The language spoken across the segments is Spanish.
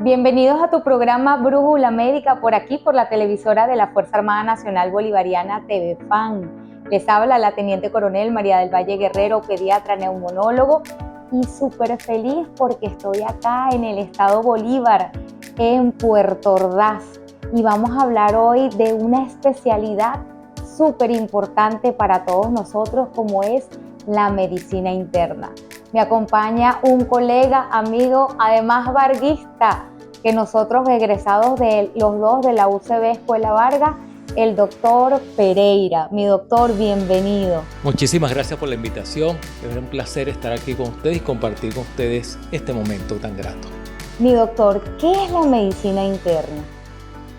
Bienvenidos a tu programa Brújula Médica por aquí, por la televisora de la Fuerza Armada Nacional Bolivariana TV FAN. Les habla la Teniente Coronel María del Valle Guerrero, pediatra neumonólogo, y súper feliz porque estoy acá en el estado Bolívar, en Puerto Ordaz, y vamos a hablar hoy de una especialidad súper importante para todos nosotros, como es la medicina interna. Me acompaña un colega, amigo, además varguista, que nosotros egresados de los dos de la UCB Escuela Vargas, el doctor Pereira. Mi doctor, bienvenido. Muchísimas gracias por la invitación. Es un placer estar aquí con ustedes y compartir con ustedes este momento tan grato. Mi doctor, ¿qué es la medicina interna?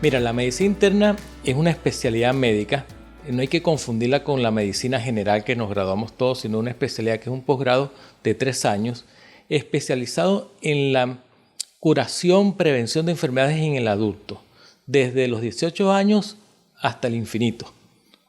Mira, la medicina interna es una especialidad médica. No hay que confundirla con la medicina general que nos graduamos todos, sino una especialidad que es un posgrado de 3 años, especializado en la curación, prevención de enfermedades en el adulto, desde los 18 años hasta el infinito.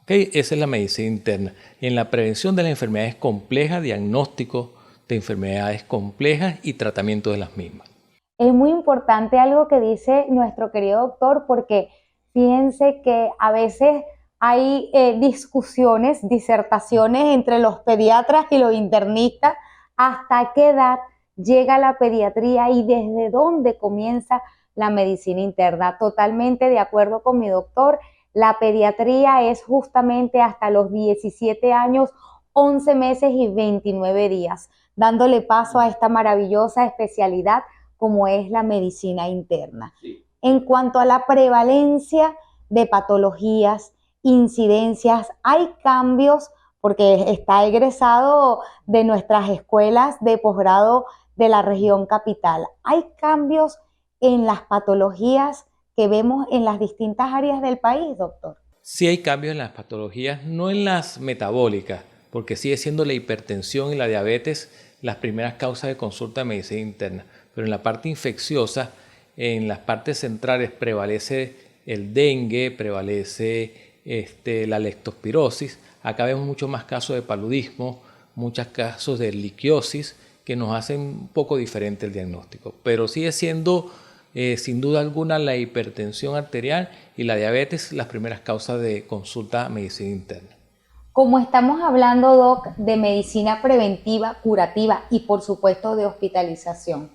¿Okay? Esa es la medicina interna, en la prevención de las enfermedades complejas, diagnóstico de enfermedades complejas y tratamiento de las mismas. Es muy importante algo que dice nuestro querido doctor, porque fíjense que a veces hay discusiones, disertaciones entre los pediatras y los internistas, hasta qué edad llega la pediatría y desde dónde comienza la medicina interna. Totalmente de acuerdo con mi doctor, la pediatría es justamente hasta los 17 años, 11 meses y 29 días, dándole paso a esta maravillosa especialidad como es la medicina interna. Sí. En cuanto a la prevalencia de patologías, incidencias, hay cambios, porque está egresado de nuestras escuelas de posgrado de la región capital. Hay cambios en las patologías que vemos en las distintas áreas del país, doctor. Sí hay cambios en las patologías, no en las metabólicas, porque sigue siendo la hipertensión y la diabetes las primeras causas de consulta de medicina interna, pero en la parte infecciosa, en las partes centrales prevalece el dengue, prevalece la leptospirosis. Acá vemos muchos más casos de paludismo, muchos casos de liquiosis que nos hacen un poco diferente el diagnóstico, pero sigue siendo sin duda alguna la hipertensión arterial y la diabetes las primeras causas de consulta a medicina interna. Como estamos hablando, doc, de medicina preventiva, curativa y por supuesto de hospitalización,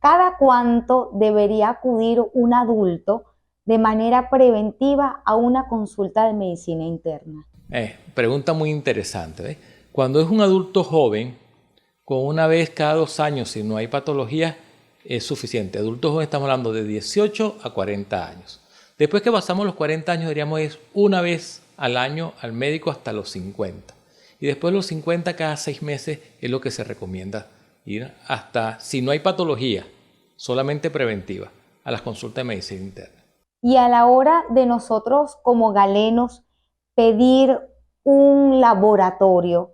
¿cada cuánto debería acudir un adulto de manera preventiva a una consulta de medicina interna? Pregunta muy interesante, ¿ves? Cuando es un adulto joven, con una vez cada 2 años, si no hay patologías, es suficiente. Adultos jóvenes estamos hablando de 18 a 40 años. Después que pasamos los 40 años, diríamos es una vez al año al médico hasta los 50. Y después de los 50, cada 6 meses es lo que se recomienda ir hasta, si no hay patología, solamente preventiva, a las consultas de medicina interna. Y a la hora de nosotros como galenos pedir un laboratorio,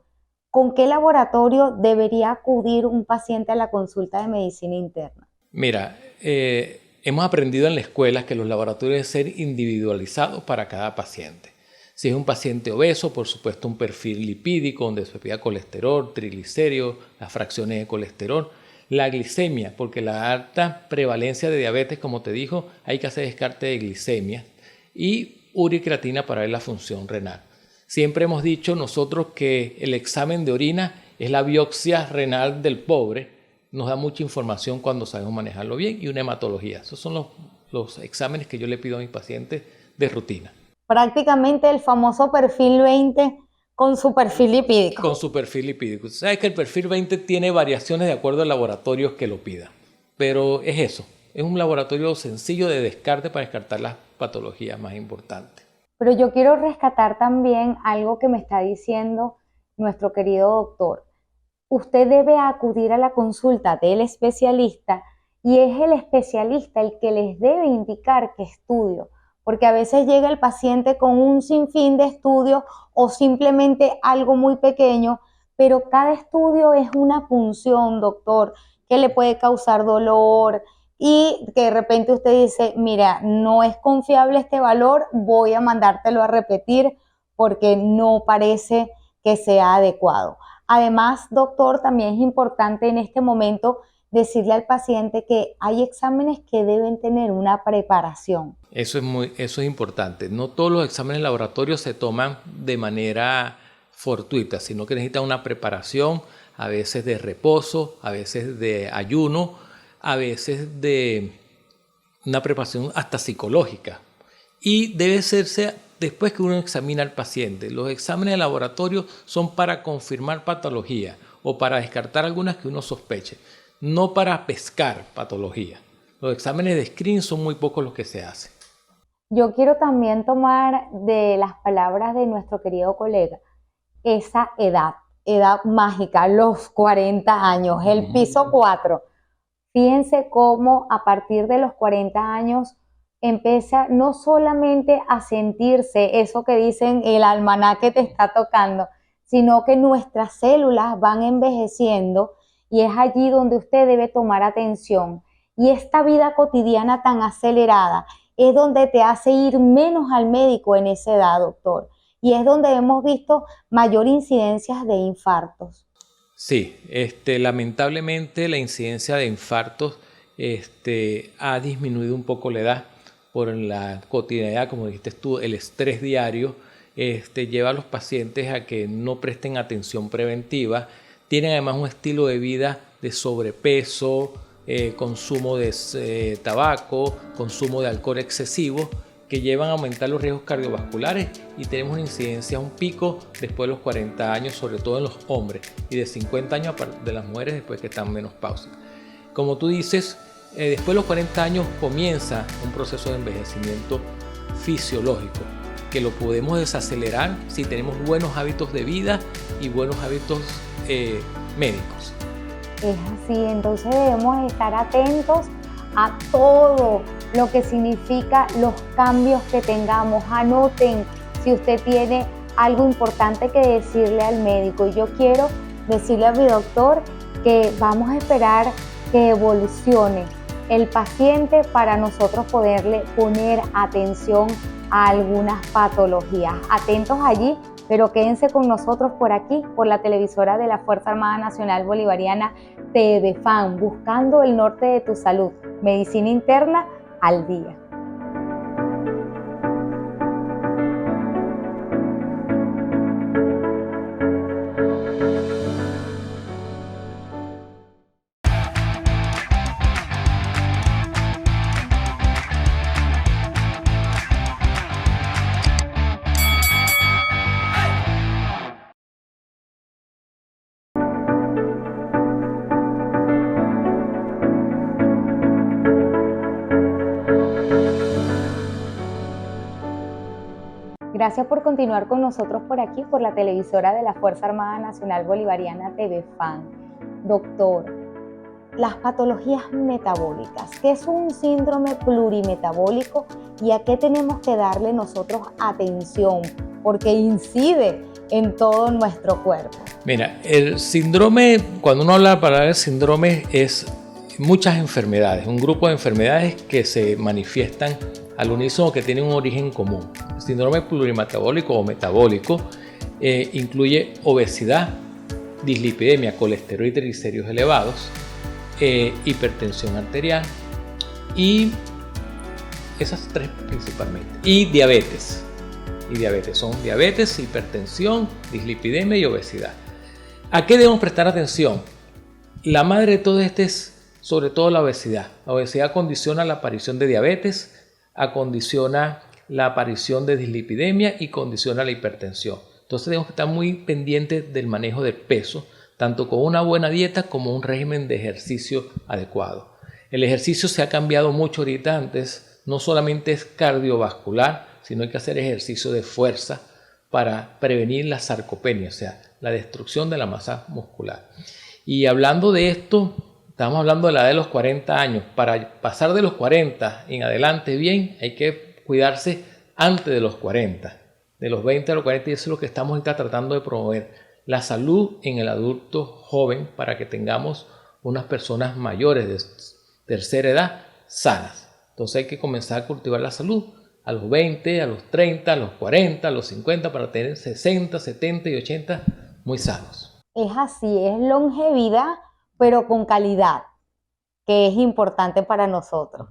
¿con qué laboratorio debería acudir un paciente a la consulta de medicina interna? Mira, hemos aprendido en la escuela que los laboratorios deben ser individualizados para cada paciente. Si es un paciente obeso, por supuesto un perfil lipídico donde se pida colesterol, triglicéridos, las fracciones de colesterol, la glicemia, porque la alta prevalencia de diabetes, como te dijo, hay que hacer descarte de glicemia, y uricreatina para ver la función renal. Siempre hemos dicho nosotros que el examen de orina es la biopsia renal del pobre, nos da mucha información cuando sabemos manejarlo bien, y una hematología. Esos son los exámenes que yo le pido a mis pacientes de rutina. Prácticamente el famoso perfil 20 con su perfil lipídico. Con su perfil lipídico. Sabes que el perfil 20 tiene variaciones de acuerdo al laboratorio que lo pida, pero es eso, es un laboratorio sencillo de descarte para descartar las patologías más importantes. Pero yo quiero rescatar también algo que me está diciendo nuestro querido doctor. Usted debe acudir a la consulta del especialista y es el especialista el que les debe indicar qué estudio, porque a veces llega el paciente con un sinfín de estudios o simplemente algo muy pequeño, pero cada estudio es una punción, doctor, que le puede causar dolor y que de repente usted dice, mira, no es confiable este valor, voy a mandártelo a repetir porque no parece que sea adecuado. Además, doctor, también es importante en este momento decirle al paciente que hay exámenes que deben tener una preparación. Eso es importante. No todos los exámenes laboratorios se toman de manera fortuita, sino que necesitan una preparación, a veces de reposo, a veces de ayuno, a veces de una preparación hasta psicológica. Y debe hacerse después que uno examina al paciente. Los exámenes de laboratorio son para confirmar patología o para descartar algunas que uno sospeche, no para pescar patología. Los exámenes de screening son muy pocos los que se hacen. Yo quiero también tomar de las palabras de nuestro querido colega esa edad mágica, los 40 años, el piso 4. Fíjense cómo a partir de los 40 años empieza no solamente a sentirse eso que dicen el almanaque te está tocando, sino que nuestras células van envejeciendo y es allí donde usted debe tomar atención. Y esta vida cotidiana tan acelerada es donde te hace ir menos al médico en esa edad, doctor. Y es donde hemos visto mayor incidencias de infartos. Sí, lamentablemente la incidencia de infartos ha disminuido un poco la edad por la cotidianidad, como dijiste tú, el estrés diario lleva a los pacientes a que no presten atención preventiva, tienen además un estilo de vida de sobrepeso, consumo de tabaco, consumo de alcohol excesivo, que llevan a aumentar los riesgos cardiovasculares y tenemos una incidencia, un pico después de los 40 años, sobre todo en los hombres, y de 50 años de las mujeres después que están menopáusicas. Como tú dices, después de los 40 años comienza un proceso de envejecimiento fisiológico, que lo podemos desacelerar si tenemos buenos hábitos de vida y buenos hábitos médicos. Es así, entonces debemos estar atentos a todo lo que significa los cambios que tengamos. Anoten si usted tiene algo importante que decirle al médico. Y yo quiero decirle a mi doctor que vamos a esperar que evolucione el paciente para nosotros poderle poner atención a algunas patologías. Atentos allí, pero quédense con nosotros por aquí, por la televisora de la Fuerza Armada Nacional Bolivariana, TVFAN, buscando el norte de tu salud. Medicina interna al día. Gracias por continuar con nosotros por aquí, por la televisora de la Fuerza Armada Nacional Bolivariana TVFAN. Doctor, las patologías metabólicas, ¿qué es un síndrome plurimetabólico y a qué tenemos que darle nosotros atención? Porque incide en todo nuestro cuerpo. Mira, el síndrome, cuando uno habla de la palabra síndrome, es muchas enfermedades, un grupo de enfermedades que se manifiestan al unísono, que tienen un origen común. El síndrome plurimetabólico o metabólico incluye obesidad, dislipidemia, colesterol y triglicéridos elevados, hipertensión arterial y esas tres principalmente. Y diabetes. Son diabetes, hipertensión, dislipidemia y obesidad. ¿A qué debemos prestar atención? La madre de todo esto es sobre todo la obesidad. La obesidad condiciona la aparición de diabetes, acondiciona la aparición de dislipidemia y condiciona la hipertensión. Entonces tenemos que estar muy pendientes del manejo del peso, tanto con una buena dieta como un régimen de ejercicio adecuado. El ejercicio se ha cambiado mucho ahorita. Antes no solamente es cardiovascular, sino hay que hacer ejercicio de fuerza para prevenir la sarcopenia, o sea, la destrucción de la masa muscular. Y hablando de esto, estamos hablando de la edad de los 40 años. Para pasar de los 40 en adelante bien, hay que cuidarse antes de los 40. De los 20 a los 40, y eso es lo que estamos ahorita tratando de promover. La salud en el adulto joven para que tengamos unas personas mayores de tercera edad sanas. Entonces hay que comenzar a cultivar la salud a los 20, a los 30, a los 40, a los 50 para tener 60, 70 y 80 muy sanos. Es así, es longevidad, pero con calidad. que es importante para nosotros.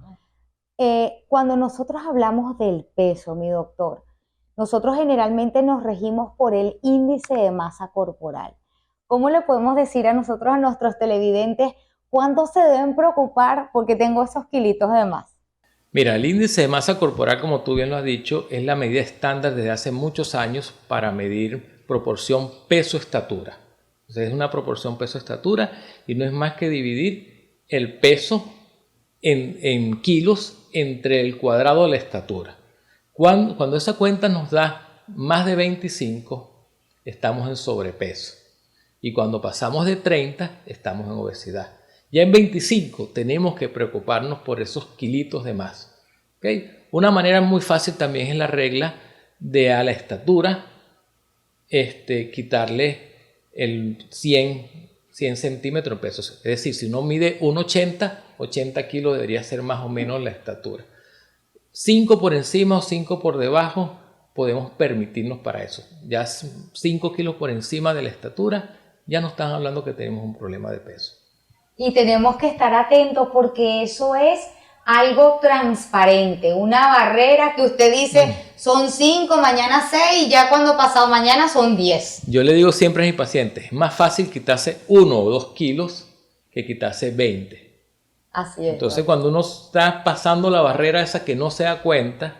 Cuando nosotros hablamos del peso, mi doctor, nosotros generalmente nos regimos por el índice de masa corporal. ¿Cómo le podemos decir a nosotros, a nuestros televidentes, cuándo se deben preocupar porque tengo esos kilitos de más? Mira, el índice de masa corporal, como tú bien lo has dicho, es la medida estándar desde hace muchos años para medir proporción peso-estatura. O sea, es una proporción peso-estatura y no es más que dividir el peso en kilos entre el cuadrado de la estatura. Cuando esa cuenta nos da más de 25, estamos en sobrepeso. Y cuando pasamos de 30, estamos en obesidad. Ya en 25 tenemos que preocuparnos por esos kilitos de más. ¿Okay? Una manera muy fácil también es la regla de a la estatura quitarle el 100 centímetros en pesos. Es decir, si uno mide 1,80, 80 kilos debería ser más o menos la estatura. 5 por encima o 5 por debajo podemos permitirnos para eso. Ya 5 kilos por encima de la estatura ya no están hablando que tenemos un problema de peso. Y tenemos que estar atentos porque eso es algo transparente, una barrera que usted dice son 5, mañana 6 y ya cuando pasado mañana son 10. Yo le digo siempre a mis pacientes, es más fácil quitarse 1 o 2 kilos que quitarse 20. Así es. Entonces cuando uno está pasando la barrera esa que no se da cuenta,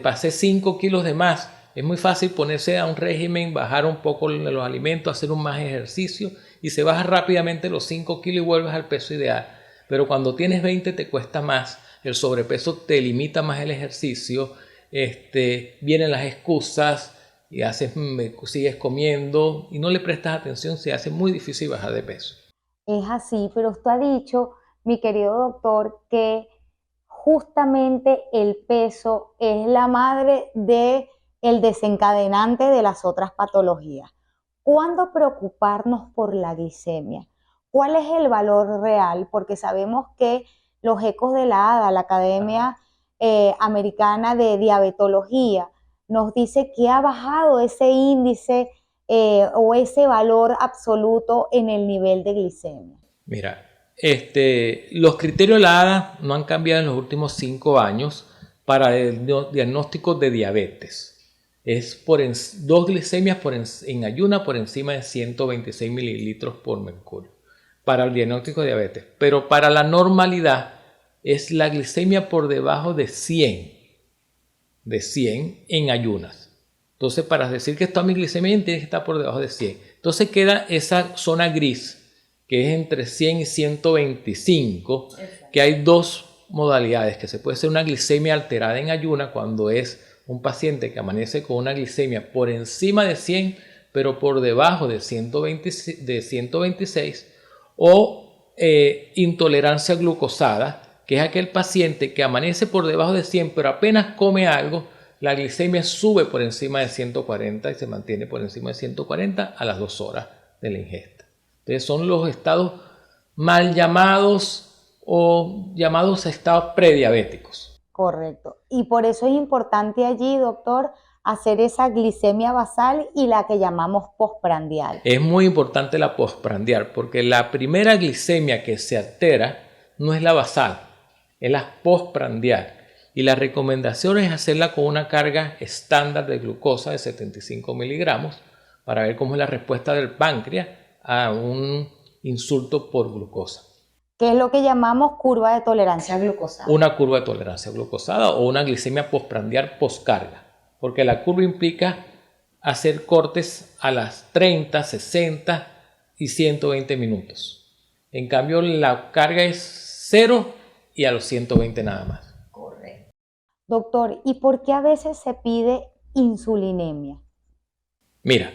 pasé 5 kilos de más, es muy fácil ponerse a un régimen, bajar un poco los alimentos, hacer un más ejercicio y se baja rápidamente los 5 kilos y vuelves al peso ideal. Pero cuando tienes 20 te cuesta más, el sobrepeso te limita más el ejercicio, vienen las excusas y sigues comiendo y no le prestas atención, se hace muy difícil bajar de peso. Es así, pero usted ha dicho, mi querido doctor, que justamente el peso es la madre del desencadenante de las otras patologías. ¿Cuándo preocuparnos por la glicemia? ¿Cuál es el valor real? Porque sabemos que los ecos de la ADA, la Academia Americana de Diabetología, nos dice que ha bajado ese índice o ese valor absoluto en el nivel de glicemia. Mira, los criterios de la ADA no han cambiado en los últimos 5 años para el diagnóstico de diabetes. Es 2 glicemias en ayuna por encima de 126 mililitros por mercurio para el diagnóstico de diabetes. Pero para la normalidad es la glicemia por debajo de 100 en ayunas. Entonces, para decir que está mi glicemia tiene que estar por debajo de 100. Entonces queda esa zona gris que es entre 100 y 125, que hay 2 modalidades, que se puede hacer una glicemia alterada en ayuna cuando es un paciente que amanece con una glicemia por encima de 100, pero por debajo de 126, o intolerancia glucosada, que es aquel paciente que amanece por debajo de 100, pero apenas come algo, la glicemia sube por encima de 140 y se mantiene por encima de 140 a las 2 horas de la ingesta. Entonces son los estados mal llamados o llamados estados prediabéticos. Correcto. Y por eso es importante allí, doctor, hacer esa glicemia basal y la que llamamos postprandial. Es muy importante la postprandial porque la primera glicemia que se altera no es la basal, es la postprandial. Y la recomendación es hacerla con una carga estándar de glucosa de 75 miligramos para ver cómo es la respuesta del páncreas a un insulto por glucosa. ¿Qué es lo que llamamos curva de tolerancia glucosada? Una curva de tolerancia glucosada o una glicemia postprandial postcarga, porque la curva implica hacer cortes a las 30, 60 y 120 minutos. En cambio, la carga es 0 y a los 120 nada más. Correcto. Doctor, ¿y por qué a veces se pide insulinemia? Mira,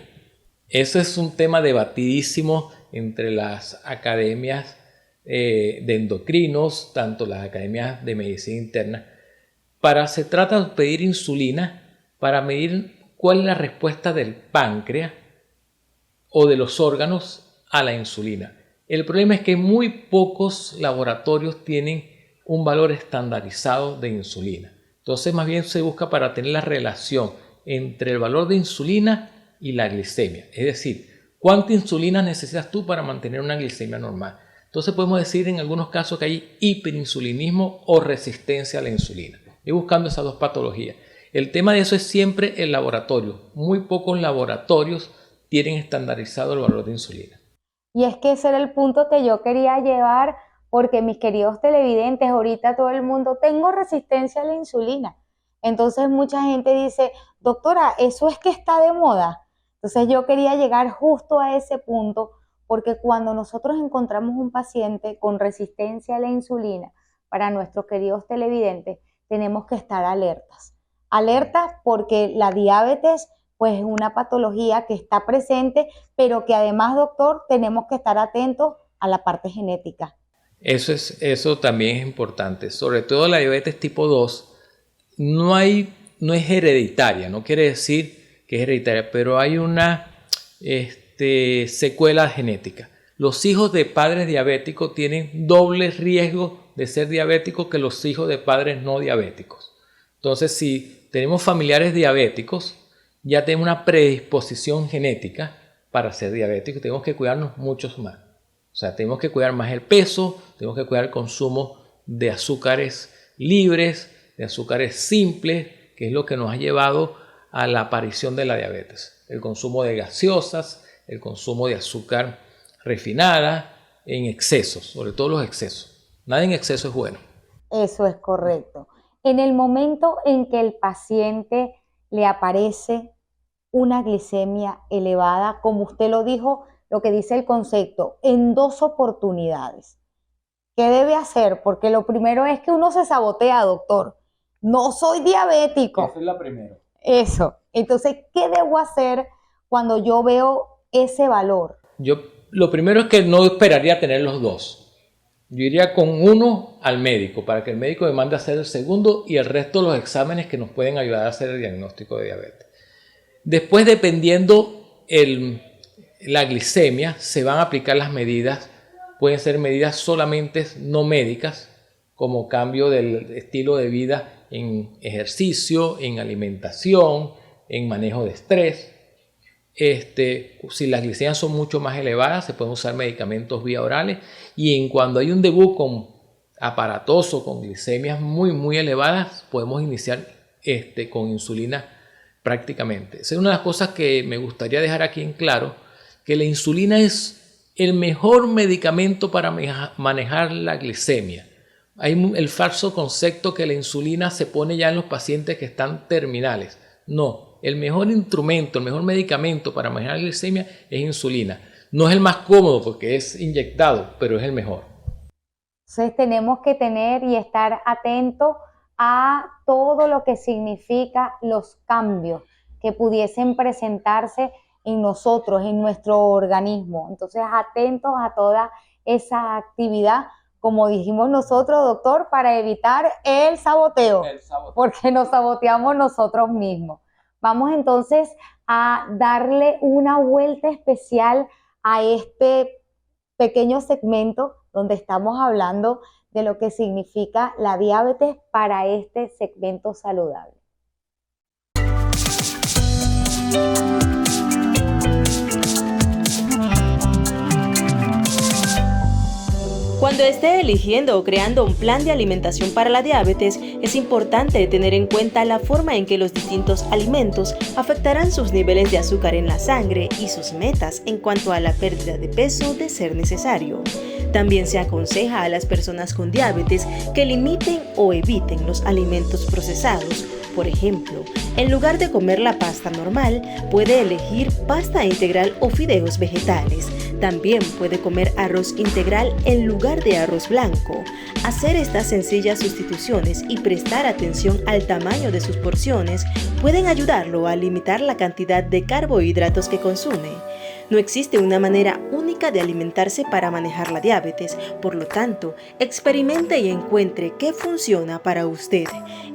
eso es un tema debatidísimo entre las academias de endocrinos, tanto las academias de medicina interna. Se trata de pedir insulina para medir cuál es la respuesta del páncreas o de los órganos a la insulina. El problema es que muy pocos laboratorios tienen un valor estandarizado de insulina. Entonces más bien se busca para tener la relación entre el valor de insulina y la glicemia. Es decir, ¿cuánta insulina necesitas tú para mantener una glicemia normal? Entonces podemos decir en algunos casos que hay hiperinsulinismo o resistencia a la insulina. Y buscando esas dos patologías. El tema de eso es siempre el laboratorio. Muy pocos laboratorios tienen estandarizado el valor de insulina. Y es que ese era el punto que yo quería llevar, porque mis queridos televidentes, ahorita todo el mundo, tengo resistencia a la insulina. Entonces mucha gente dice, doctora, ¿eso es que está de moda? Entonces yo quería llegar justo a ese punto, porque cuando nosotros encontramos un paciente con resistencia a la insulina, para nuestros queridos televidentes, tenemos que estar alertas. Alertas porque la diabetes pues es una patología que está presente, pero que además, doctor, tenemos que estar atentos a la parte genética. Eso también es importante. Sobre todo la diabetes tipo 2 no es hereditaria, no quiere decir que es hereditaria, pero hay una secuela genética. Los hijos de padres diabéticos tienen doble riesgo de ser diabéticos que los hijos de padres no diabéticos. Entonces, si tenemos familiares diabéticos, ya tenemos una predisposición genética para ser diabéticos, tenemos que cuidarnos mucho más. O sea, tenemos que cuidar más el peso, tenemos que cuidar el consumo de azúcares libres, de azúcares simples, que es lo que nos ha llevado a la aparición de la diabetes. El consumo de gaseosas, el consumo de azúcar refinada en excesos, sobre todo los excesos. Nada en exceso es bueno. Eso es correcto. En el momento en que el paciente le aparece una glicemia elevada, como usted lo dijo, lo que dice el concepto, en 2 oportunidades. ¿Qué debe hacer? Porque lo primero es que uno se sabotea, doctor. No soy diabético. Esa es la primera. Eso. Entonces, ¿qué debo hacer cuando yo veo ese valor? Lo primero es que no esperaría tener los dos. Yo iría con uno al médico para que el médico me mande a hacer el segundo y el resto de los exámenes que nos pueden ayudar a hacer el diagnóstico de diabetes. Después, dependiendo la glicemia, se van a aplicar las medidas. Pueden ser medidas solamente no médicas, como cambio del estilo de vida en ejercicio, en alimentación, en manejo de estrés. Si las glicemias son mucho más elevadas, se pueden usar medicamentos vía orales. Y cuando hay un debut aparatoso con glicemias muy elevadas, podemos iniciar con insulina prácticamente. Esa es una de las cosas que me gustaría dejar aquí en claro, que la insulina es el mejor medicamento para manejar la glicemia. Hay el falso concepto que la insulina se pone ya en los pacientes que están terminales. No, el mejor instrumento, el mejor medicamento para manejar la glicemia es insulina. No es el más cómodo porque es inyectado, pero es el mejor. Entonces tenemos que tener y estar atentos a todo lo que significa los cambios que pudiesen presentarse en nosotros, en nuestro organismo. Entonces, atentos a toda esa actividad, como dijimos nosotros, doctor, para evitar el saboteo, porque nos saboteamos nosotros mismos. Vamos entonces a darle una vuelta especial a este pequeño segmento donde estamos hablando de lo que significa la diabetes para este segmento saludable. Cuando esté eligiendo o creando un plan de alimentación para la diabetes, es importante tener en cuenta la forma en que los distintos alimentos afectarán sus niveles de azúcar en la sangre y sus metas en cuanto a la pérdida de peso de ser necesario. También se aconseja a las personas con diabetes que limiten o eviten los alimentos procesados. Por ejemplo, en lugar de comer la pasta normal, puede elegir pasta integral o fideos vegetales. También puede comer arroz integral en lugar de arroz blanco. Hacer estas sencillas sustituciones y prestar atención al tamaño de sus porciones pueden ayudarlo a limitar la cantidad de carbohidratos que consume. No existe una manera única de alimentarse para manejar la diabetes, por lo tanto, experimente y encuentre qué funciona para usted.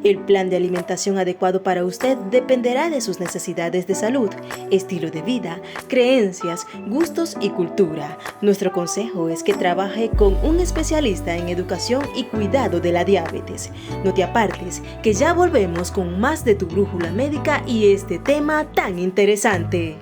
El plan de alimentación adecuado para usted dependerá de sus necesidades de salud, estilo de vida, creencias, gustos y cultura. Nuestro consejo es que trabaje con un especialista en educación y cuidado de la diabetes. No te apartes, que ya volvemos con más de tu brújula médica y este tema tan interesante.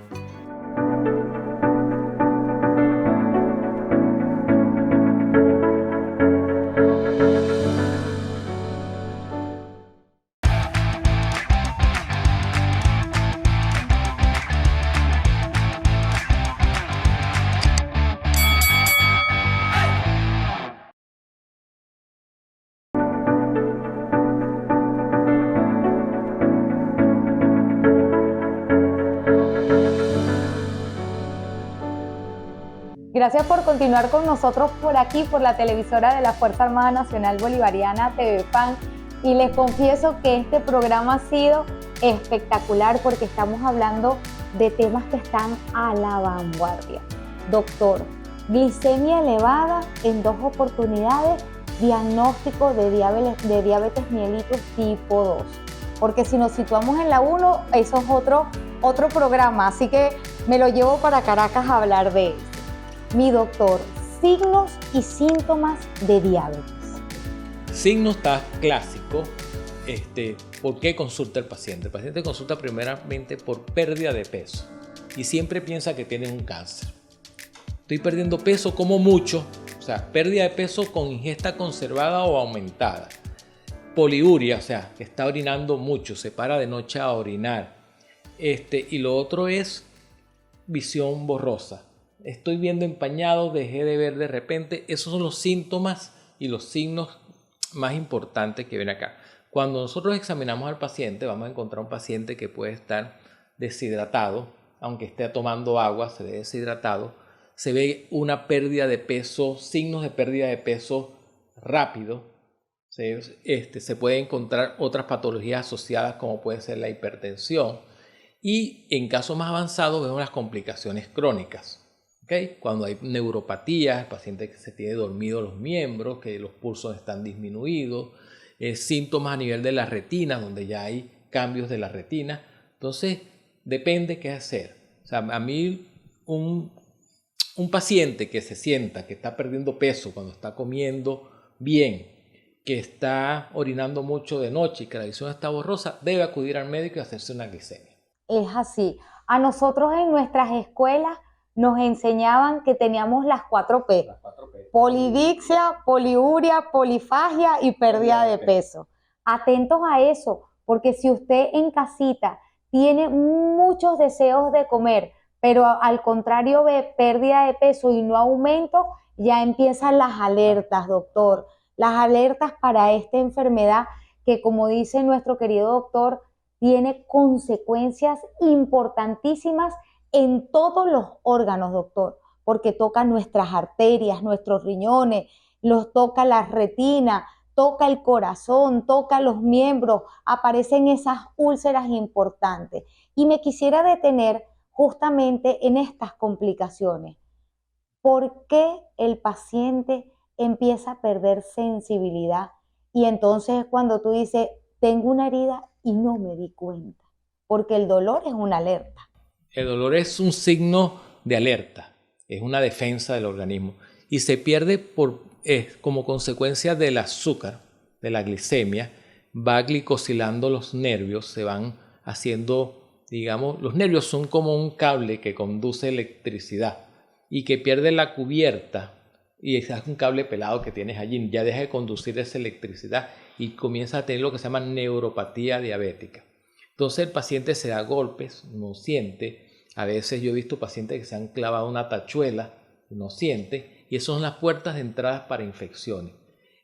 Gracias por continuar con nosotros por aquí, por la televisora de la Fuerza Armada Nacional Bolivariana, TV FAN. Y les confieso que este programa ha sido espectacular porque estamos hablando de temas que están a la vanguardia. Doctor, glicemia elevada en 2 oportunidades, diagnóstico de diabetes mellitus tipo 2. Porque si nos situamos en la 1, eso es otro programa, así que me lo llevo para Caracas a hablar de eso. Mi doctor, signos y síntomas de diabetes. Signo está clásico. ¿Por qué consulta el paciente? El paciente consulta primeramente por pérdida de peso y siempre piensa que tiene un cáncer. Estoy perdiendo peso, como mucho, o sea, pérdida de peso con ingesta conservada o aumentada. Poliuria, o sea, que está orinando mucho, se para de noche a orinar. Y lo otro es visión borrosa. Estoy viendo empañado, dejé de ver de repente. Esos son los síntomas y los signos más importantes que ven acá. Cuando nosotros examinamos al paciente, vamos a encontrar un paciente que puede estar deshidratado, aunque esté tomando agua, se ve deshidratado. Se ve una pérdida de peso, signos de pérdida de peso rápido. Se puede encontrar otras patologías asociadas como puede ser la hipertensión. Y en casos más avanzados vemos las complicaciones crónicas. ¿Okay? Cuando hay neuropatía, el paciente que se tiene dormido los miembros, que los pulsos están disminuidos, síntomas a nivel de la retina, donde ya hay cambios de la retina. Entonces, depende qué hacer. O sea, a mí un paciente que se sienta que está perdiendo peso cuando está comiendo bien, que está orinando mucho de noche y que la visión está borrosa, debe acudir al médico y hacerse una glicemia. Es así. A nosotros en nuestras escuelas nos enseñaban que teníamos las 4P. Las 4P. Polidixia, poliuria, polifagia y pérdida de peso. Atentos a eso, porque si usted en casita tiene muchos deseos de comer, pero al contrario ve pérdida de peso y no aumento, ya empiezan las alertas, doctor. Las alertas para esta enfermedad que, como dice nuestro querido doctor, tiene consecuencias importantísimas en todos los órganos, doctor, porque toca nuestras arterias, nuestros riñones, los toca la retina, toca el corazón, toca los miembros, aparecen esas úlceras importantes. Y me quisiera detener justamente en estas complicaciones. ¿Por qué el paciente empieza a perder sensibilidad? Y entonces cuando tú dices, tengo una herida y no me di cuenta, porque el dolor es una alerta. El dolor es un signo de alerta, es una defensa del organismo y se pierde como consecuencia del azúcar, de la glicemia, va glicosilando los nervios, se van haciendo, digamos, los nervios son como un cable que conduce electricidad y que pierde la cubierta y es un cable pelado que tienes allí, ya deja de conducir esa electricidad y comienza a tener lo que se llama neuropatía diabética. Entonces el paciente se da golpes, no siente. A veces yo he visto pacientes que se han clavado una tachuela, no siente. Y esas son las puertas de entrada para infecciones.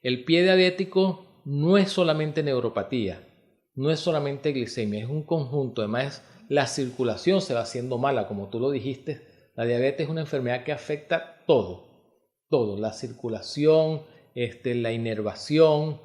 El pie diabético no es solamente neuropatía, no es solamente glicemia, es un conjunto. Además, la circulación se va haciendo mala, como tú lo dijiste. La diabetes es una enfermedad que afecta todo. La circulación, la inervación,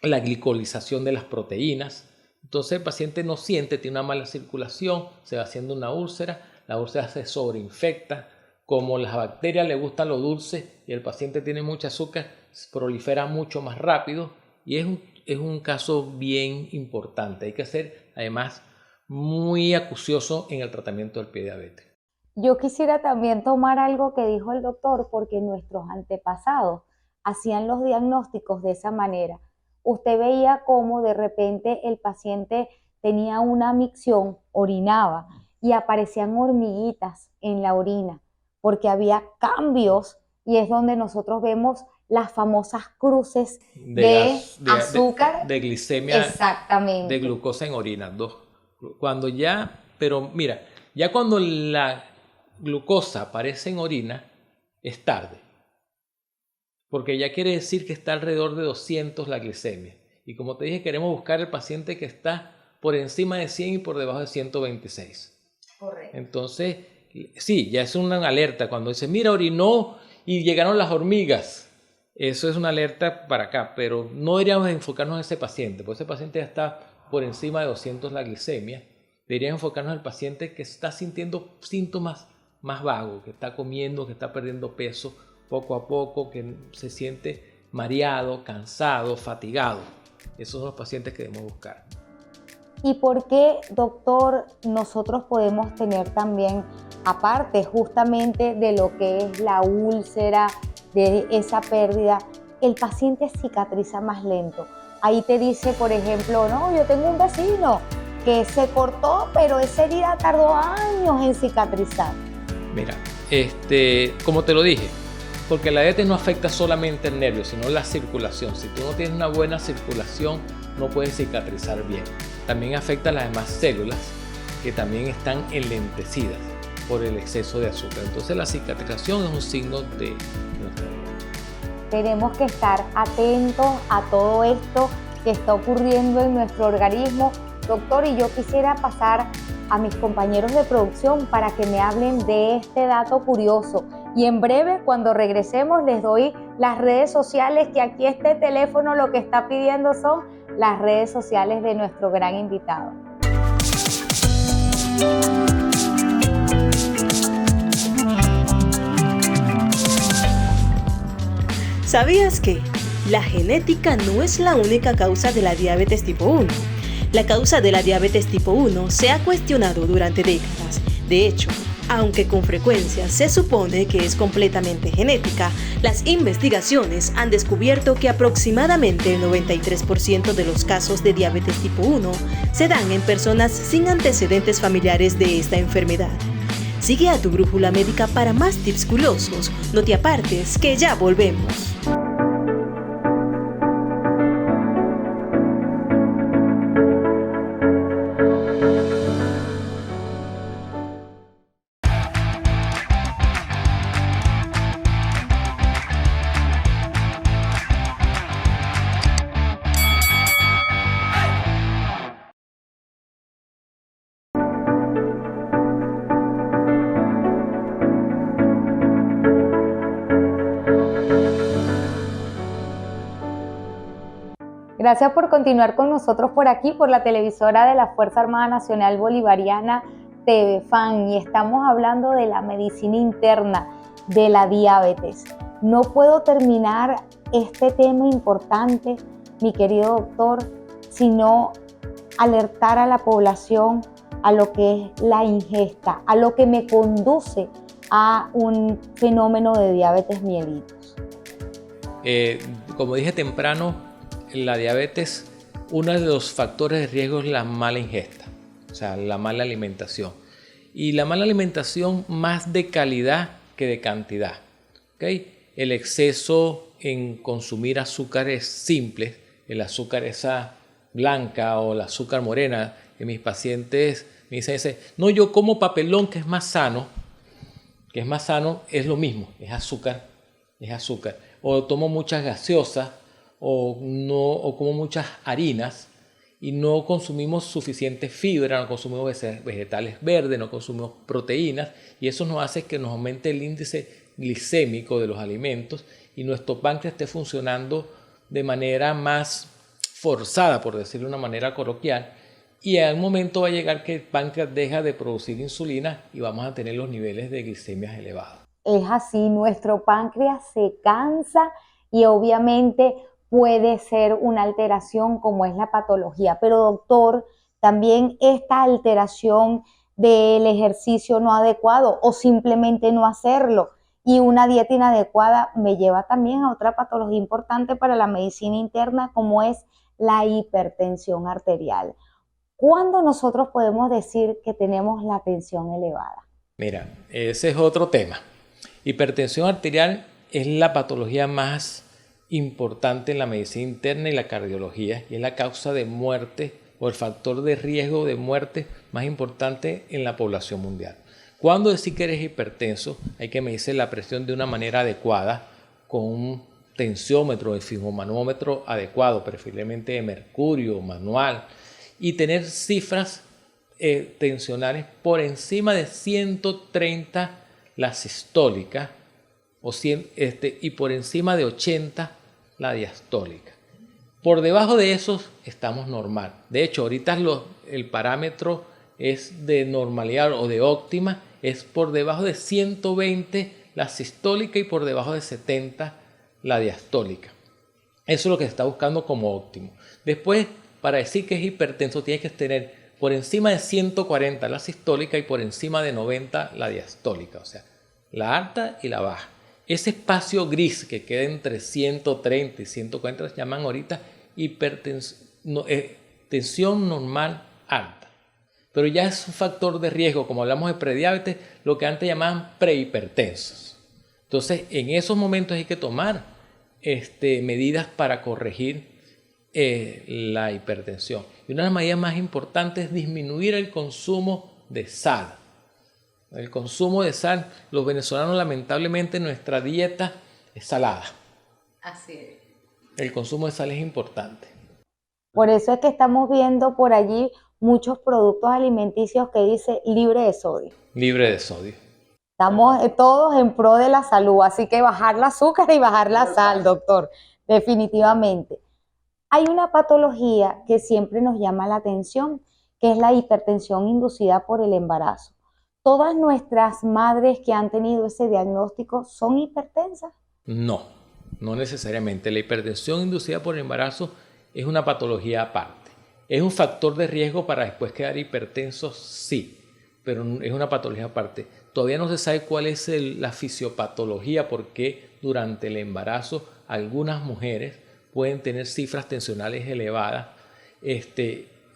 la glicolización de las proteínas. Entonces el paciente no siente, tiene una mala circulación, se va haciendo una úlcera, la úlcera se sobreinfecta, como las bacterias le gustan lo dulce y el paciente tiene mucho azúcar, prolifera mucho más rápido y es un caso bien importante. Hay que ser además muy acucioso en el tratamiento del pie diabético. Yo quisiera también tomar algo que dijo el doctor, porque nuestros antepasados hacían los diagnósticos de esa manera. Usted veía cómo de repente el paciente tenía una micción, orinaba y aparecían hormiguitas en la orina, porque había cambios y es donde nosotros vemos las famosas cruces de azúcar. De glicemia. Exactamente. De glucosa en orina. Pero mira, ya cuando la glucosa aparece en orina, es tarde. Porque ya quiere decir que está alrededor de 200 la glicemia. Y como te dije, queremos buscar el paciente que está por encima de 100 y por debajo de 126. Correcto. Entonces, sí, ya es una alerta. Cuando dice, mira, orinó y llegaron las hormigas, eso es una alerta para acá, pero no deberíamos enfocarnos en ese paciente, porque ese paciente ya está por encima de 200 la glicemia. Deberíamos enfocarnos en el paciente que está sintiendo síntomas más vagos, que está comiendo, que está perdiendo peso poco a poco, que se siente mareado, cansado, fatigado. Esos son los pacientes que debemos buscar. ¿Y por qué, doctor, nosotros podemos tener también, aparte justamente de lo que es la úlcera, de esa pérdida, el paciente cicatriza más lento? Ahí te dice, por ejemplo, no, yo tengo un vecino que se cortó, pero esa herida tardó años en cicatrizar. Mira, como te lo dije, porque la diabetes no afecta solamente el nervio, sino la circulación. Si tú no tienes una buena circulación, no puedes cicatrizar bien. También afecta a las demás células, que también están enlentecidas por el exceso de azúcar. Entonces la cicatrización es un signo de nuestra vida. Tenemos que estar atentos a todo esto que está ocurriendo en nuestro organismo. Doctor, y yo quisiera pasar a mis compañeros de producción para que me hablen de este dato curioso. Y en breve, cuando regresemos, les doy las redes sociales, que aquí este teléfono lo que está pidiendo son las redes sociales de nuestro gran invitado. ¿Sabías que la genética no es la única causa de la diabetes tipo 1? La causa de la diabetes tipo 1 se ha cuestionado durante décadas. De hecho, aunque con frecuencia se supone que es completamente genética, las investigaciones han descubierto que aproximadamente el 93% de los casos de diabetes tipo 1 se dan en personas sin antecedentes familiares de esta enfermedad. Sigue a tu brújula médica para más tips curiosos. No te apartes, que ya volvemos. Gracias por continuar con nosotros por aquí, por la televisora de la Fuerza Armada Nacional Bolivariana, TVFAN, y estamos hablando de la medicina interna de la diabetes. No puedo terminar este tema importante, mi querido doctor, sino alertar a la población a lo que es la ingesta, a lo que me conduce a un fenómeno de diabetes mellitus. Como dije temprano, la diabetes, uno de los factores de riesgo es la mala ingesta, o sea, la mala alimentación. Y la mala alimentación más de calidad que de cantidad. ¿Okay? El exceso en consumir azúcares simples, el azúcar esa blanca o el azúcar morena, que mis pacientes me dicen, no, yo como papelón que es más sano, es lo mismo, es azúcar. O tomo muchas gaseosas, o como muchas harinas y no consumimos suficiente fibra, no consumimos vegetales verdes, no consumimos proteínas, y eso nos hace que nos aumente el índice glicémico de los alimentos y nuestro páncreas esté funcionando de manera más forzada, por decirlo de una manera coloquial, y a un momento va a llegar que el páncreas deja de producir insulina y vamos a tener los niveles de glicemias elevados. Es así, nuestro páncreas se cansa y obviamente puede ser una alteración como es la patología. Pero doctor, también esta alteración del ejercicio no adecuado o simplemente no hacerlo y una dieta inadecuada me lleva también a otra patología importante para la medicina interna, como es la hipertensión arterial. ¿Cuándo nosotros podemos decir que tenemos la tensión elevada? Mira, ese es otro tema. Hipertensión arterial es la patología más importante en la medicina interna y la cardiología, y es la causa de muerte o el factor de riesgo de muerte más importante en la población mundial. Cuando decir que eres hipertenso, hay que medirse la presión de una manera adecuada con un tensiómetro, el sfigmomanómetro adecuado, preferiblemente de mercurio, manual, y tener cifras tensionales por encima de 130 la sistólica y por encima de 80 la diastólica. Por debajo de esos estamos normal. De hecho, ahorita el parámetro es de normalidad o de óptima, es por debajo de 120 la sistólica y por debajo de 70 la diastólica. Eso es lo que se está buscando como óptimo. Después, para decir que es hipertenso, tienes que tener por encima de 140 la sistólica y por encima de 90 la diastólica, o sea, la alta y la baja. Ese espacio gris que queda entre 130 y 140 se llaman ahorita tensión normal alta. Pero ya es un factor de riesgo, como hablamos de prediabetes, lo que antes llamaban prehipertensos. Entonces, en esos momentos hay que tomar medidas para corregir la hipertensión. Y una de las medidas más importantes es disminuir el consumo de sal. El consumo de sal, los venezolanos lamentablemente nuestra dieta es salada. Así es. El consumo de sal es importante. Por eso es que estamos viendo por allí muchos productos alimenticios que dice libre de sodio. Libre de sodio. Estamos todos en pro de la salud, así que bajar el azúcar y bajar la sal, doctor, definitivamente. Hay una patología que siempre nos llama la atención, que es la hipertensión inducida por el embarazo. ¿Todas nuestras madres que han tenido ese diagnóstico son hipertensas? No, no necesariamente. La hipertensión inducida por el embarazo es una patología aparte. ¿Es un factor de riesgo para después quedar hipertensos? Sí, pero es una patología aparte. Todavía no se sabe cuál es la fisiopatología, porque durante el embarazo algunas mujeres pueden tener cifras tensionales elevadas,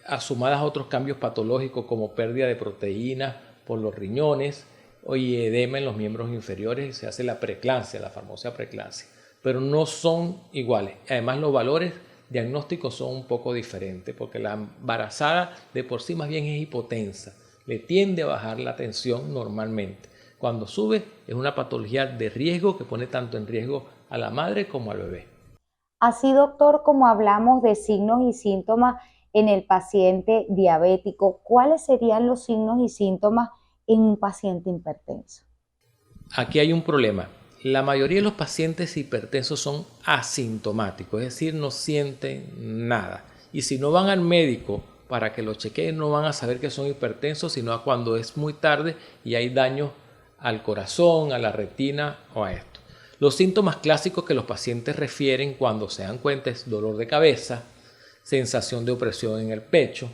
asumadas a otros cambios patológicos como pérdida de proteínas por los riñones o edema en los miembros inferiores, y se hace la preeclampsia, la famosa preeclampsia. Pero no son iguales. Además, los valores diagnósticos son un poco diferentes, porque la embarazada de por sí más bien es hipotensa, le tiende a bajar la tensión normalmente. Cuando sube es una patología de riesgo que pone tanto en riesgo a la madre como al bebé. Así, doctor, como hablamos de signos y síntomas en el paciente diabético, ¿cuáles serían los signos y síntomas en un paciente hipertenso? Aquí hay un problema. La mayoría de los pacientes hipertensos son asintomáticos, es decir, no sienten nada. Y si no van al médico para que lo chequeen, no van a saber que son hipertensos, sino cuando es muy tarde y hay daño al corazón, a la retina o a esto. Los síntomas clásicos que los pacientes refieren cuando se dan cuenta es dolor de cabeza, sensación de opresión en el pecho,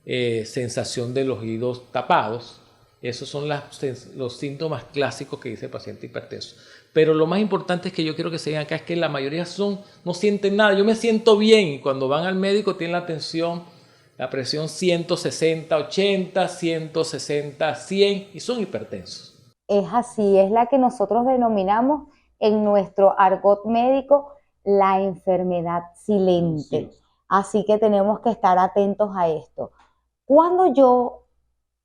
sensación de los oídos tapados. Esos son los síntomas clásicos que dice el paciente hipertenso. Pero lo más importante es que yo quiero que se digan acá es que la mayoría no sienten nada. Yo me siento bien, y cuando van al médico tienen la presión 160, 80, 160, 100 y son hipertensos. Es así, es la que nosotros denominamos en nuestro argot médico la enfermedad silente. Sí. Así que tenemos que estar atentos a esto. Cuando yo,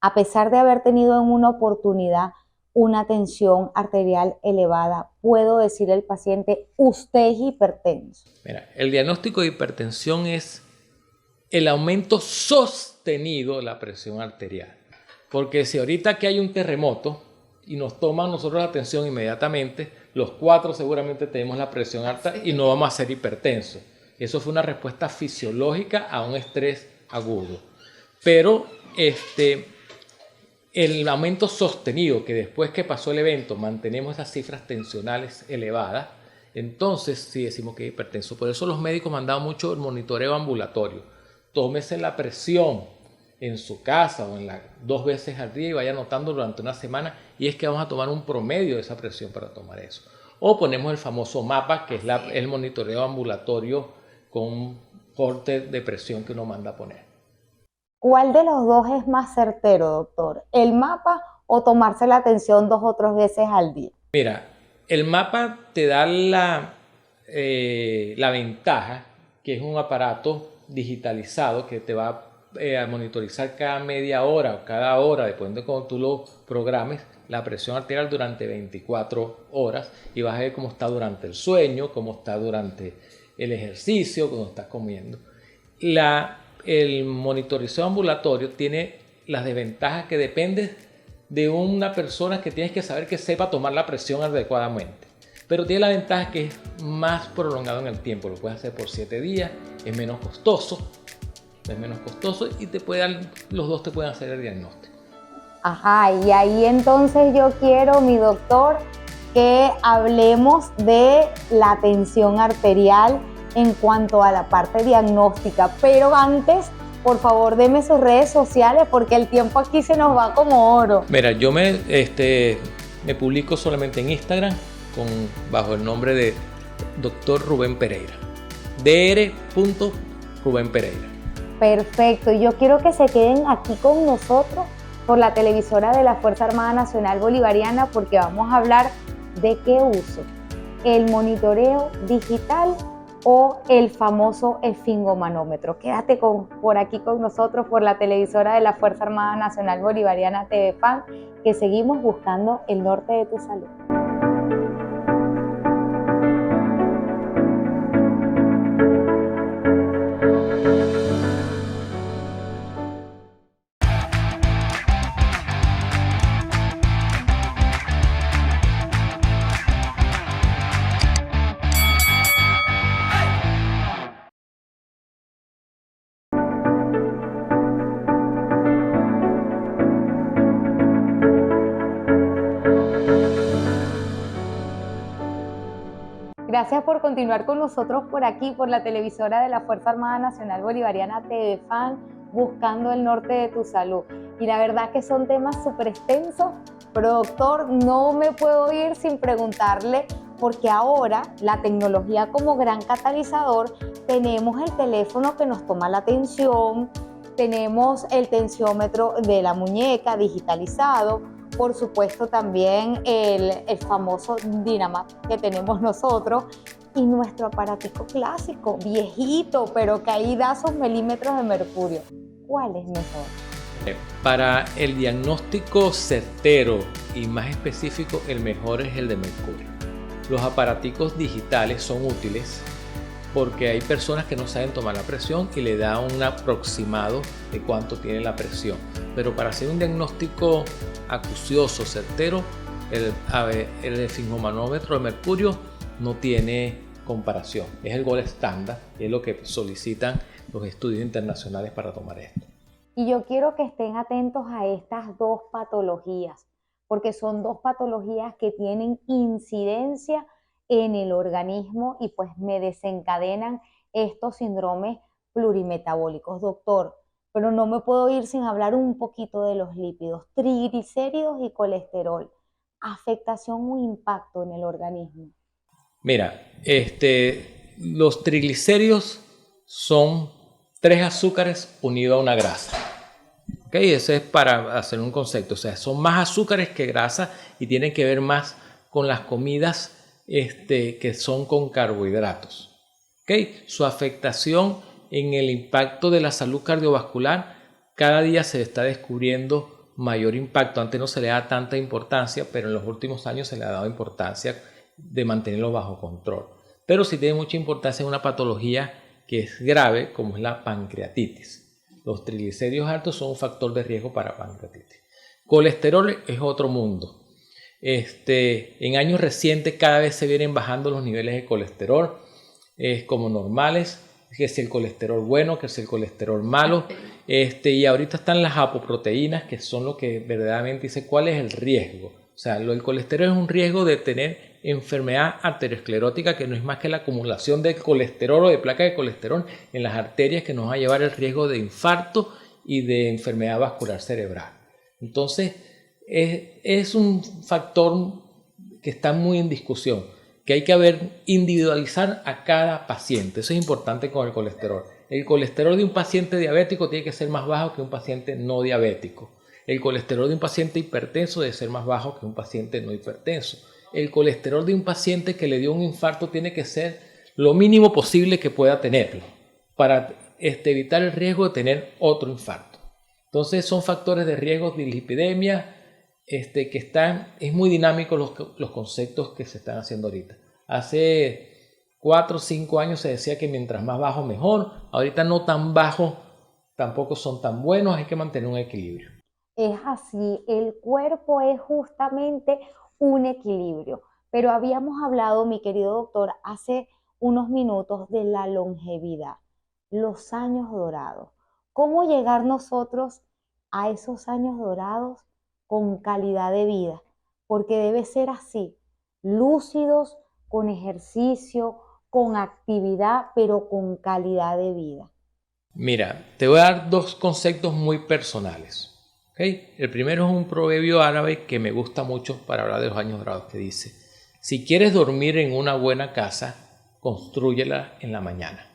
a pesar de haber tenido en una oportunidad una tensión arterial elevada, puedo decir al paciente, usted es hipertenso? Mira, el diagnóstico de hipertensión es el aumento sostenido de la presión arterial. Porque si ahorita que hay un terremoto y nos toman nosotros la tensión inmediatamente, los 4 seguramente tenemos la presión alta y no vamos a ser hipertensos. Eso fue una respuesta fisiológica a un estrés agudo. Pero el aumento sostenido, que después que pasó el evento mantenemos esas cifras tensionales elevadas, entonces sí decimos que es hipertenso. Por eso los médicos me han dado mucho el monitoreo ambulatorio. Tómese la presión en su casa o 2 veces al día y vaya anotando durante una semana, y es que vamos a tomar un promedio de esa presión para tomar eso. O ponemos el famoso mapa, que es el monitoreo ambulatorio con un corte de presión que uno manda a poner. ¿Cuál de los dos es más certero, doctor? ¿El mapa o tomarse la tensión 2 o 3 veces al día? Mira, el mapa te da la ventaja, que es un aparato digitalizado que te va a monitorizar cada media hora o cada hora, dependiendo de cómo tú lo programes, la presión arterial durante 24 horas, y vas a ver cómo está durante el sueño, cómo está durante el ejercicio, cómo estás comiendo. El monitorizado ambulatorio tiene las desventajas que dependen de una persona que tienes que saber que sepa tomar la presión adecuadamente. Pero tiene la ventaja que es más prolongado en el tiempo. Lo puedes hacer por 7 días, es menos costoso y los dos te pueden hacer el diagnóstico. Ajá, y ahí entonces yo quiero, mi doctor, que hablemos de la tensión arterial en cuanto a la parte diagnóstica. Pero antes, por favor, deme sus redes sociales porque el tiempo aquí se nos va como oro. Mira, yo me publico solamente en Instagram bajo el nombre de Dr. Rubén Pereira. Dr. Rubén Pereira. Perfecto, y yo quiero que se queden aquí con nosotros por la televisora de la Fuerza Armada Nacional Bolivariana porque vamos a hablar de qué uso, el monitoreo digital o el famoso esfingomanómetro. Quédate por aquí con nosotros por la televisora de la Fuerza Armada Nacional Bolivariana TV FAN, que seguimos buscando el norte de tu salud. Gracias por continuar con nosotros por aquí, por la televisora de la Fuerza Armada Nacional Bolivariana TV FAN, buscando el norte de tu salud. Y la verdad que son temas súper extensos, pero doctor, no me puedo ir sin preguntarle, porque ahora la tecnología como gran catalizador, tenemos el teléfono que nos toma la tensión, tenemos el tensiómetro de la muñeca digitalizado, por supuesto también el famoso Dynamap que tenemos nosotros y nuestro aparatico clásico, viejito, pero que ahí da sus milímetros de mercurio. ¿Cuál es mejor? Para el diagnóstico certero y más específico, el mejor es el de mercurio. Los aparaticos digitales son útiles porque hay personas que no saben tomar la presión y le da un aproximado de cuánto tiene la presión. Pero para hacer un diagnóstico acucioso, certero, el esfingomanómetro de mercurio no tiene comparación. Es el gold estándar y es lo que solicitan los estudios internacionales para tomar esto. Y yo quiero que estén atentos a estas dos patologías, porque son dos patologías que tienen incidencia en el organismo y pues me desencadenan estos síndromes plurimetabólicos. Doctor, pero no me puedo ir sin hablar un poquito de los lípidos, triglicéridos y colesterol. ¿Afectación o impacto en el organismo? Mira, los triglicéridos son 3 azúcares unidos a una grasa. ¿Okay? Ese es para hacer un concepto. O sea, son más azúcares que grasa y tienen que ver más con las comidas que son con carbohidratos. ¿Okay? Su afectación en el impacto de la salud cardiovascular, cada día se está descubriendo mayor impacto. Antes no se le da tanta importancia, pero en los últimos años se le ha dado importancia de mantenerlo bajo control. Pero sí tiene mucha importancia en una patología que es grave, como es la pancreatitis. Los triglicéridos altos son un factor de riesgo para pancreatitis. Colesterol es otro mundo. En años recientes cada vez se vienen bajando los niveles de colesterol como normales, que si el colesterol bueno, que si el colesterol malo, y ahorita están las apoproteínas, que son lo que verdaderamente dice cuál es el riesgo. O sea, el colesterol es un riesgo de tener enfermedad arteriosclerótica, que no es más que la acumulación de colesterol o de placa de colesterol en las arterias, que nos va a llevar el riesgo de infarto y de enfermedad vascular cerebral. Entonces, es un factor que está muy en discusión, que hay que individualizar a cada paciente. Eso es importante con el colesterol. El colesterol de un paciente diabético tiene que ser más bajo que un paciente no diabético. El colesterol de un paciente hipertenso debe ser más bajo que un paciente no hipertenso. El colesterol de un paciente que le dio un infarto tiene que ser lo mínimo posible que pueda tenerlo para evitar el riesgo de tener otro infarto. Entonces son factores de riesgo de dislipidemia, es muy dinámico los conceptos que se están haciendo ahorita. Hace 4 o 5 años se decía que mientras más bajo mejor, ahorita no tan bajo tampoco son tan buenos, hay que mantener un equilibrio. Es así, el cuerpo es justamente un equilibrio. Pero habíamos hablado, mi querido doctor, hace unos minutos de la longevidad, los años dorados. ¿Cómo llegar nosotros a esos años dorados con calidad de vida? Porque debe ser así, lúcidos, con ejercicio, con actividad, pero con calidad de vida. Mira, te voy a dar dos conceptos muy personales. ¿Okay? El primero es un proverbio árabe que me gusta mucho para hablar de los años dorados, que dice: si quieres dormir en una buena casa, constrúyela en la mañana.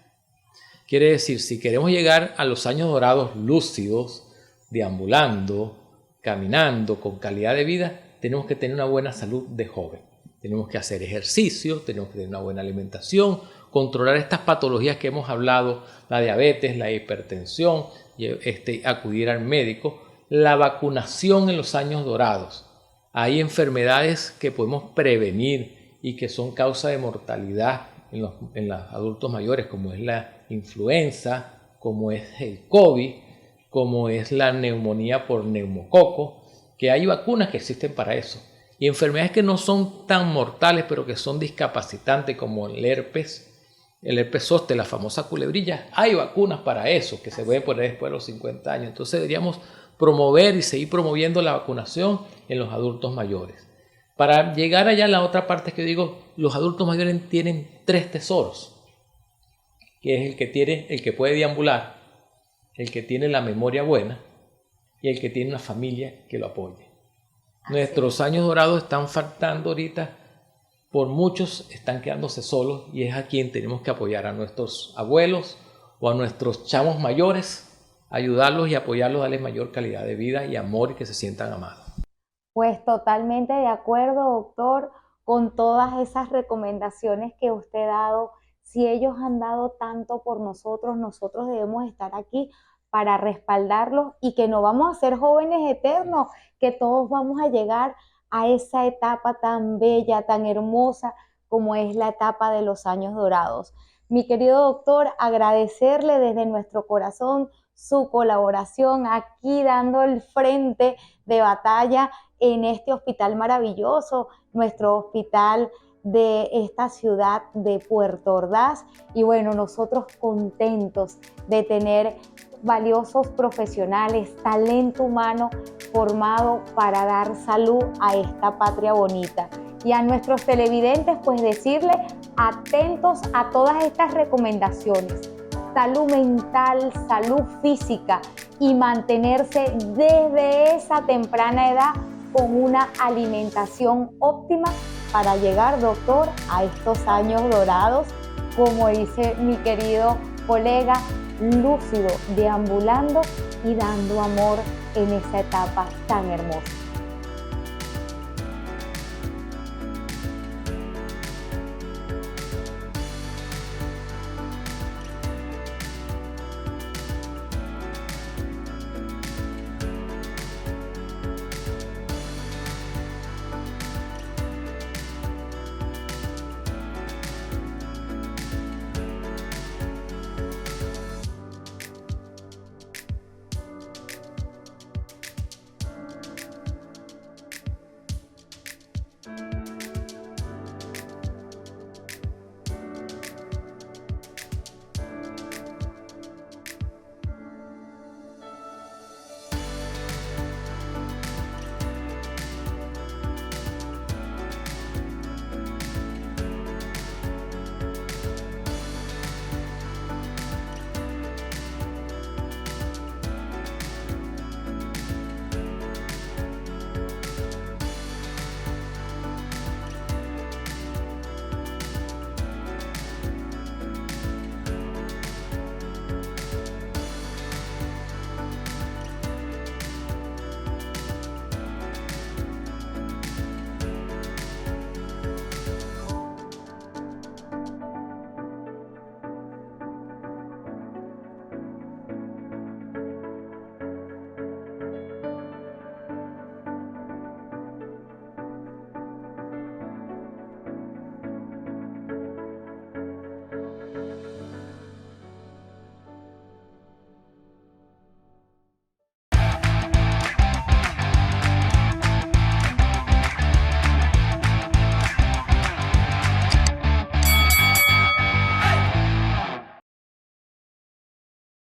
Quiere decir, si queremos llegar a los años dorados lúcidos, deambulando, caminando, con calidad de vida, tenemos que tener una buena salud de joven. Tenemos que hacer ejercicio, tenemos que tener una buena alimentación, controlar estas patologías que hemos hablado, la diabetes, la hipertensión, acudir al médico, la vacunación en los años dorados. Hay enfermedades que podemos prevenir y que son causa de mortalidad en los adultos mayores, como es la influenza, como es el COVID, como es la neumonía por neumococo, que hay vacunas que existen para eso. Y enfermedades que no son tan mortales, pero que son discapacitantes, como el herpes zóster, la famosa culebrilla, hay vacunas para eso, que se pueden poner después de los 50 años. Entonces deberíamos promover y seguir promoviendo la vacunación en los adultos mayores. Para llegar allá, la otra parte es que digo, los adultos mayores tienen 3 tesoros, que es el que puede deambular, el que tiene la memoria buena y el que tiene una familia que lo apoye. Nuestros años dorados están faltando ahorita, por muchos están quedándose solos, y es a quien tenemos que apoyar, a nuestros abuelos o a nuestros chamos mayores, ayudarlos y apoyarlos, darles mayor calidad de vida y amor y que se sientan amados. Pues totalmente de acuerdo, doctor, con todas esas recomendaciones que usted ha dado. Si ellos han dado tanto por nosotros, nosotros debemos estar aquí para respaldarlos, y que no vamos a ser jóvenes eternos, que todos vamos a llegar a esa etapa tan bella, tan hermosa como es la etapa de los años dorados. Mi querido doctor, agradecerle desde nuestro corazón su colaboración aquí, dando el frente de batalla en este hospital maravilloso, nuestro hospital de esta ciudad de Puerto Ordaz. Y bueno, nosotros contentos de tener valiosos profesionales, talento humano formado para dar salud a esta patria bonita. Y a nuestros televidentes, pues decirle, atentos a todas estas recomendaciones: salud mental, salud física, y mantenerse desde esa temprana edad con una alimentación óptima para llegar, doctor, a estos años dorados, como dice mi querido colega, lúcido, deambulando y dando amor en esa etapa tan hermosa.